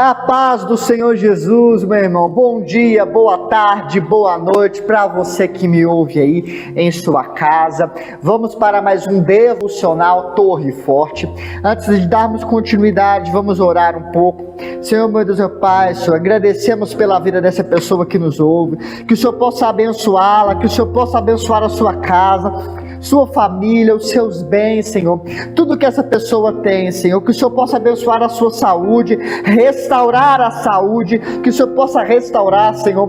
A paz do Senhor Jesus, meu irmão. Bom dia, boa tarde, boa noite para você que me ouve aí em sua casa. Vamos para mais um devocional Torre Forte. Antes de darmos continuidade, vamos orar um pouco. Senhor, meu Deus, meu Pai, Senhor, agradecemos pela vida dessa pessoa que nos ouve. Que o Senhor possa abençoá-la, que o Senhor possa abençoar a sua casa, sua família, os seus bens, Senhor, tudo que essa pessoa tem, Senhor, que o Senhor possa abençoar a sua saúde, restaurar a saúde, que o Senhor possa restaurar, Senhor,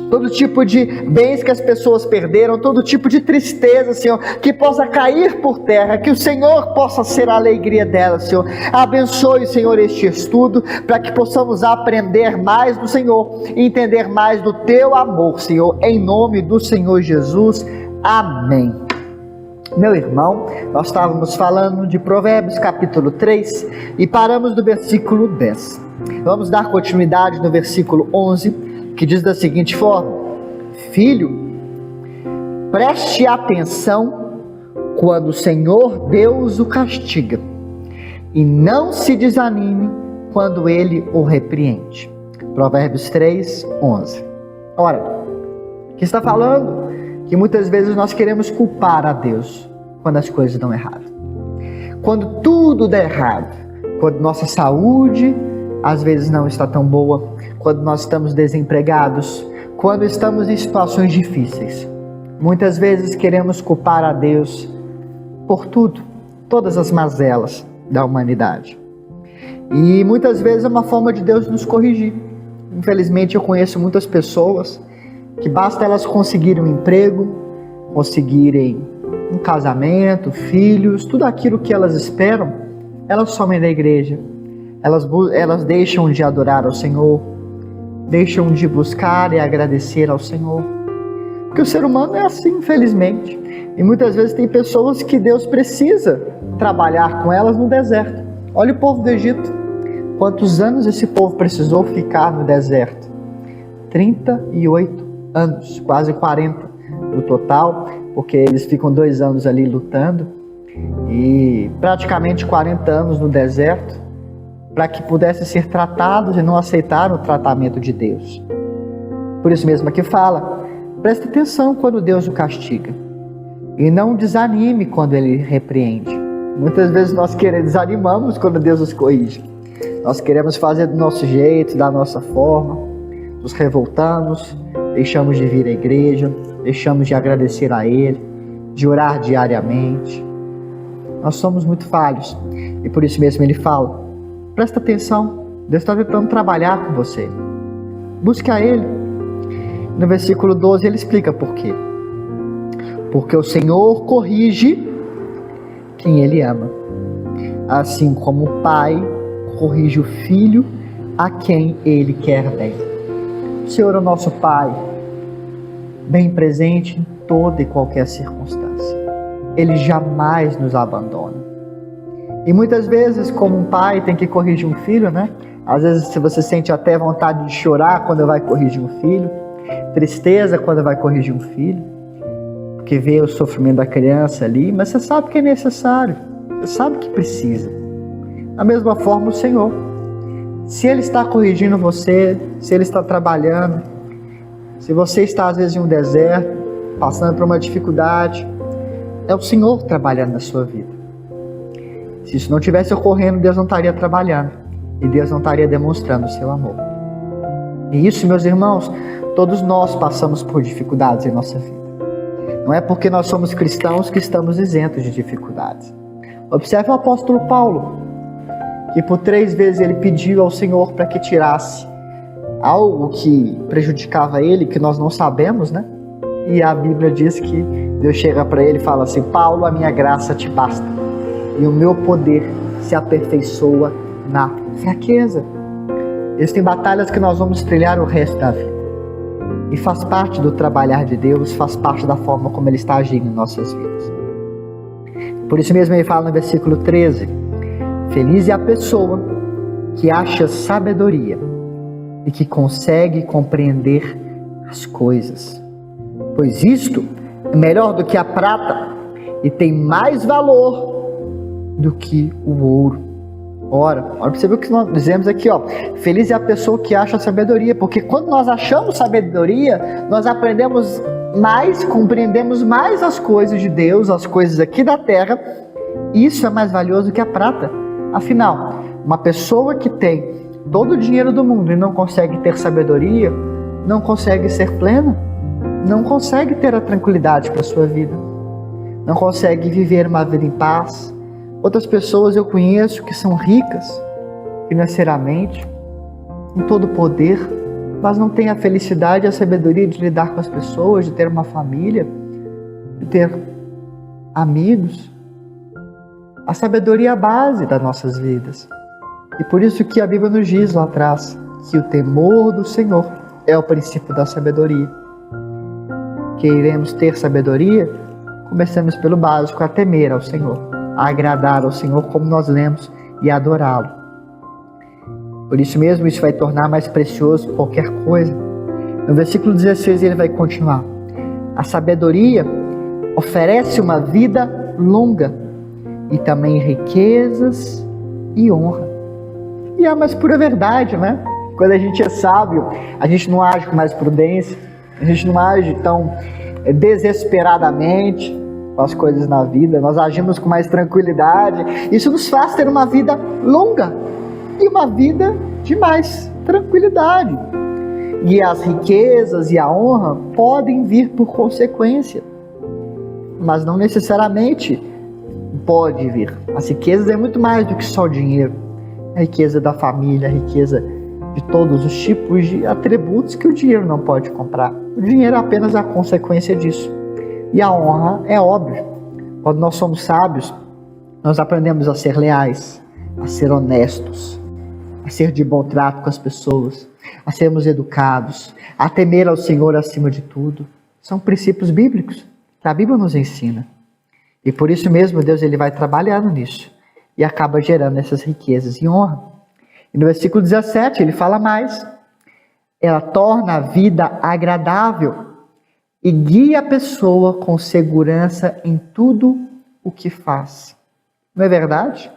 todo tipo de bens que as pessoas perderam, todo tipo de tristeza, Senhor, que possa cair por terra, que o Senhor possa ser a alegria dela, Senhor. Abençoe, Senhor, este estudo, para que possamos aprender mais do Senhor, e entender mais do Teu amor, Senhor, em nome do Senhor Jesus, amém. Meu irmão, nós estávamos falando de Provérbios capítulo 3 e paramos no versículo 10. Vamos dar continuidade no versículo 11, que diz da seguinte forma: Filho, preste atenção quando o Senhor Deus o castiga, e não se desanime quando Ele o repreende. Provérbios 3, 11. Ora, que está falando que muitas vezes nós queremos culpar a Deus quando as coisas dão errado. Quando tudo der errado, quando nossa saúde às vezes não está tão boa, quando nós estamos desempregados, quando estamos em situações difíceis. Muitas vezes queremos culpar a Deus por tudo, todas as mazelas da humanidade. E muitas vezes é uma forma de Deus nos corrigir. Infelizmente eu conheço muitas pessoas que basta elas conseguirem um emprego, conseguirem um casamento, filhos, tudo aquilo que elas esperam, elas somem da igreja, elas deixam de adorar ao Senhor, deixam de buscar e agradecer ao Senhor, porque o ser humano é assim, infelizmente, e muitas vezes tem pessoas que Deus precisa trabalhar com elas no deserto. Olha o povo do Egito, quantos anos esse povo precisou ficar no deserto? 38 anos, quase 40 no total, porque eles ficam 2 anos ali lutando e praticamente 40 anos no deserto para que pudessem ser tratados e não aceitaram o tratamento de Deus. Por isso mesmo aqui fala, preste atenção quando Deus o castiga e não desanime quando Ele repreende. Muitas vezes nós desanimamos quando Deus nos corrige. Nós queremos fazer do nosso jeito, da nossa forma, nos revoltamos, deixamos de vir à igreja, deixamos de agradecer a Ele, de orar diariamente. Nós somos muito falhos e por isso mesmo Ele fala, presta atenção, Deus está tentando trabalhar com você, busque a Ele. No versículo 12 Ele explica por quê. Porque o Senhor corrige quem Ele ama, assim como o pai corrige o filho a quem Ele quer bem. O Senhor é o nosso Pai, bem presente em toda e qualquer circunstância. Ele jamais nos abandona. E muitas vezes, como um pai tem que corrigir um filho, né? Às vezes você sente até vontade de chorar quando vai corrigir um filho, tristeza quando vai corrigir um filho, porque vê o sofrimento da criança ali, mas você sabe que é necessário, você sabe que precisa. Da mesma forma o Senhor. Se Ele está corrigindo você, se Ele está trabalhando, se você está às vezes em um deserto, passando por uma dificuldade, é o Senhor trabalhando na sua vida. Se isso não estivesse ocorrendo, Deus não estaria trabalhando e Deus não estaria demonstrando o seu amor. E isso, meus irmãos, todos nós passamos por dificuldades em nossa vida. Não é porque nós somos cristãos que estamos isentos de dificuldades. Observe o apóstolo Paulo, que por 3 vezes ele pediu ao Senhor para que tirasse algo que prejudicava ele, que nós não sabemos, né? E a Bíblia diz que Deus chega para ele e fala assim, Paulo, a minha graça te basta, e o meu poder se aperfeiçoa na fraqueza. Existem batalhas que nós vamos trilhar o resto da vida, e faz parte do trabalhar de Deus, faz parte da forma como Ele está agindo em nossas vidas. Por isso mesmo ele fala no versículo 13, feliz é a pessoa que acha sabedoria e que consegue compreender as coisas, pois isto é melhor do que a prata e tem mais valor do que o ouro. Ora para você ver o que nós dizemos aqui, ó. Feliz é a pessoa que acha sabedoria, porque quando nós achamos sabedoria, nós aprendemos mais, compreendemos mais as coisas de Deus, as coisas aqui da terra. Isso é mais valioso que a prata. Afinal, uma pessoa que tem todo o dinheiro do mundo e não consegue ter sabedoria, não consegue ser plena, não consegue ter a tranquilidade para a sua vida, não consegue viver uma vida em paz. Outras pessoas eu conheço que são ricas financeiramente, em todo o poder, mas não têm a felicidade e a sabedoria de lidar com as pessoas, de ter uma família, de ter amigos. A sabedoria é a base das nossas vidas. E por isso que a Bíblia nos diz lá atrás que o temor do Senhor é o princípio da sabedoria. Queremos ter sabedoria? Comecemos pelo básico, a temer ao Senhor, a agradar ao Senhor, como nós lemos, e adorá-lo. Por isso mesmo, isso vai tornar mais precioso qualquer coisa. No versículo 16 ele vai continuar. A sabedoria oferece uma vida longa e também riquezas e honra. E é a mais pura verdade, né? Quando a gente é sábio, a gente não age com mais prudência, a gente não age tão desesperadamente com as coisas na vida, nós agimos com mais tranquilidade. Isso nos faz ter uma vida longa e uma vida de mais tranquilidade. E as riquezas e a honra podem vir por consequência, mas não necessariamente pode vir. As riquezas é muito mais do que só o dinheiro. A riqueza da família, a riqueza de todos os tipos de atributos que o dinheiro não pode comprar. O dinheiro é apenas a consequência disso. E a honra é óbvio. Quando nós somos sábios, nós aprendemos a ser leais, a ser honestos, a ser de bom trato com as pessoas, a sermos educados, a temer ao Senhor acima de tudo. São princípios bíblicos que a Bíblia nos ensina. E por isso mesmo Deus ele vai trabalhando nisso e acaba gerando essas riquezas e honra. E no versículo 17 ele fala mais. Ela torna a vida agradável e guia a pessoa com segurança em tudo o que faz. Não é verdade?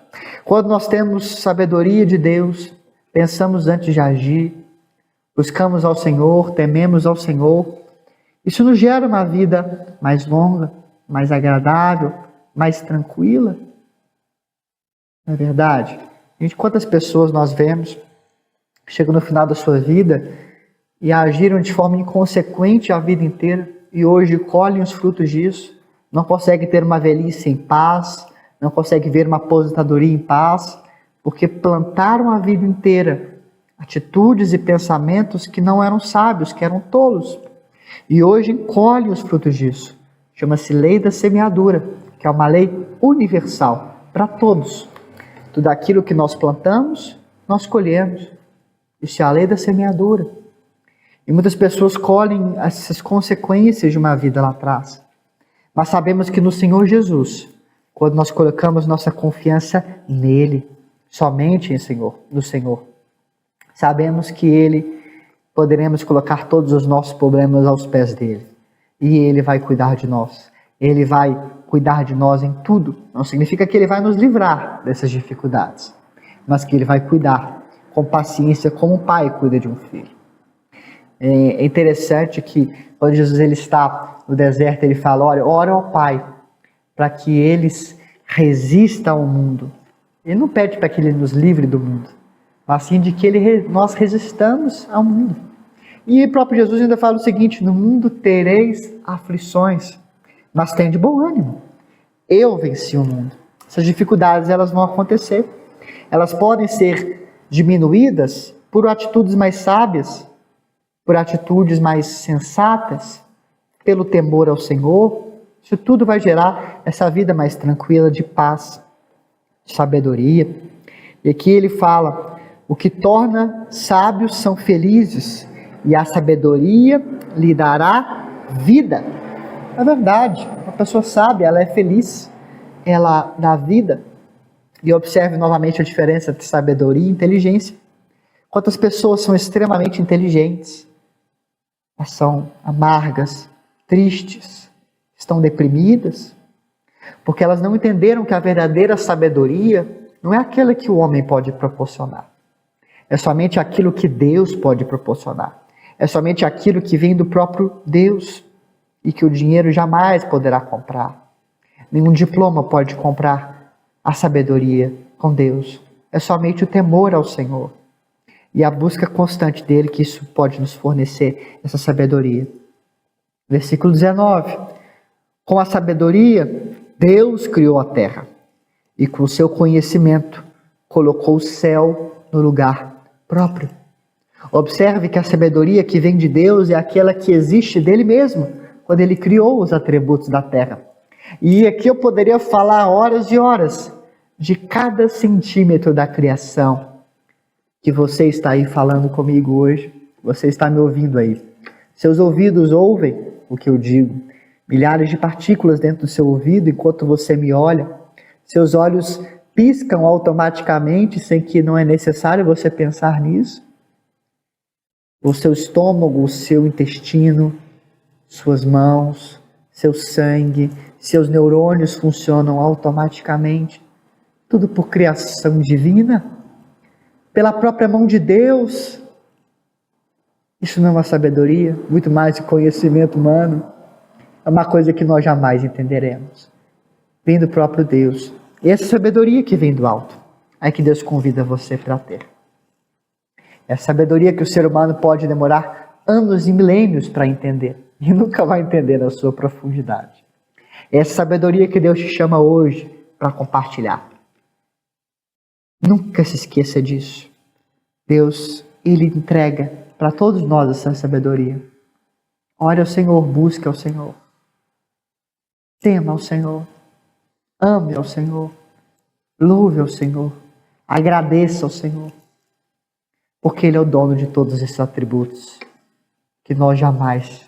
Quando nós temos sabedoria de Deus, pensamos antes de agir, buscamos ao Senhor, tememos ao Senhor, isso nos gera uma vida mais longa, mais agradável, mais tranquila. Não é verdade? Gente, quantas pessoas nós vemos chegam no final da sua vida e agiram de forma inconsequente a vida inteira e hoje colhem os frutos disso, não conseguem ter uma velhice em paz, não conseguem ver uma aposentadoria em paz, porque plantaram a vida inteira atitudes e pensamentos que não eram sábios, que eram tolos, e hoje colhem os frutos disso. Chama-se lei da semeadura, que é uma lei universal para todos. Tudo aquilo que nós plantamos, nós colhemos. Isso é a lei da semeadura. E muitas pessoas colhem essas consequências de uma vida lá atrás. Mas sabemos que no Senhor Jesus, quando nós colocamos nossa confiança nele, somente no Senhor, sabemos que Ele, poderemos colocar todos os nossos problemas aos pés dele. E Ele vai cuidar de nós. Ele vai cuidar de nós em tudo. Não significa que Ele vai nos livrar dessas dificuldades, mas que Ele vai cuidar com paciência, como um pai cuida de um filho. É interessante que quando Jesus ele está no deserto, Ele fala, olha, ora ao Pai, para que eles resistam ao mundo. Ele não pede para que Ele nos livre do mundo, mas sim de que nós resistamos ao mundo. E o próprio Jesus ainda fala o seguinte, no mundo tereis aflições, mas tem de bom ânimo. Eu venci o mundo. Essas dificuldades elas vão acontecer. Elas podem ser diminuídas por atitudes mais sábias, por atitudes mais sensatas, pelo temor ao Senhor. Isso tudo vai gerar essa vida mais tranquila, de paz, de sabedoria. E aqui ele fala, o que torna sábios são felizes, e a sabedoria lhe dará vida. É verdade, uma pessoa sábia, ela é feliz, ela dá vida. E observe novamente a diferença entre sabedoria e inteligência. Quantas pessoas são extremamente inteligentes, elas são amargas, tristes, estão deprimidas, porque elas não entenderam que a verdadeira sabedoria não é aquela que o homem pode proporcionar. É somente aquilo que Deus pode proporcionar. É somente aquilo que vem do próprio Deus e que o dinheiro jamais poderá comprar. Nenhum diploma pode comprar a sabedoria com Deus. É somente o temor ao Senhor e a busca constante dele que isso pode nos fornecer, essa sabedoria. Versículo 19. Com a sabedoria, Deus criou a terra e com o seu conhecimento colocou o céu no lugar próprio. Observe que a sabedoria que vem de Deus é aquela que existe dele mesmo, quando ele criou os atributos da terra. E aqui eu poderia falar horas e horas de cada centímetro da criação que você está aí falando comigo hoje, você está me ouvindo aí. Seus ouvidos ouvem o que eu digo, milhares de partículas dentro do seu ouvido enquanto você me olha, seus olhos piscam automaticamente sem que não é necessário você pensar nisso. O seu estômago, o seu intestino, suas mãos, seu sangue, seus neurônios funcionam automaticamente. Tudo por criação divina, pela própria mão de Deus. Isso não é uma sabedoria, muito mais de conhecimento humano. É uma coisa que nós jamais entenderemos. Vem do próprio Deus. E essa sabedoria que vem do alto, é que Deus convida você para ter. É a sabedoria que o ser humano pode demorar anos e milênios para entender. E nunca vai entender na sua profundidade. É essa sabedoria que Deus te chama hoje para compartilhar. Nunca se esqueça disso. Deus, Ele entrega para todos nós essa sabedoria. Ore ao Senhor, busque ao Senhor. Tema ao Senhor. Ame ao Senhor. Louve ao Senhor. Agradeça ao Senhor. Porque Ele é o dono de todos esses atributos que nós jamais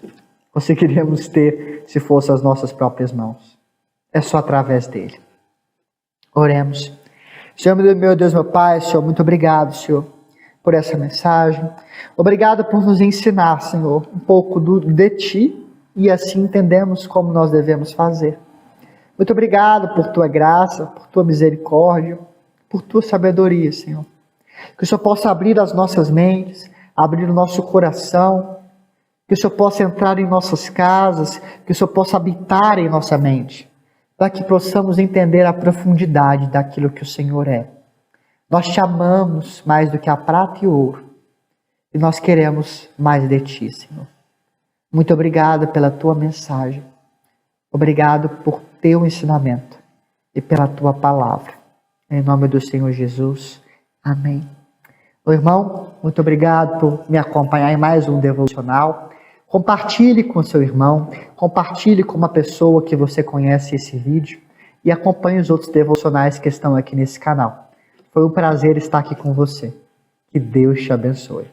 conseguiríamos ter se fossem as nossas próprias mãos. É só através dEle. Oremos. Senhor, meu Deus, meu Pai, Senhor, muito obrigado, Senhor, por essa mensagem. Obrigado por nos ensinar, Senhor, um pouco de Ti e assim entendemos como nós devemos fazer. Muito obrigado por Tua graça, por Tua misericórdia, por Tua sabedoria, Senhor. Que o Senhor possa abrir as nossas mentes, abrir o nosso coração, que o Senhor possa entrar em nossas casas, que o Senhor possa habitar em nossa mente, para que possamos entender a profundidade daquilo que o Senhor é. Nós te amamos mais do que a prata e o ouro, e nós queremos mais de Ti, Senhor. Muito obrigado pela Tua mensagem, obrigado por Teu ensinamento e pela Tua palavra. Em nome do Senhor Jesus, amém. Ô irmão, muito obrigado por me acompanhar em mais um devocional. Compartilhe com seu irmão, compartilhe com uma pessoa que você conhece esse vídeo e acompanhe os outros devocionais que estão aqui nesse canal. Foi um prazer estar aqui com você. Que Deus te abençoe.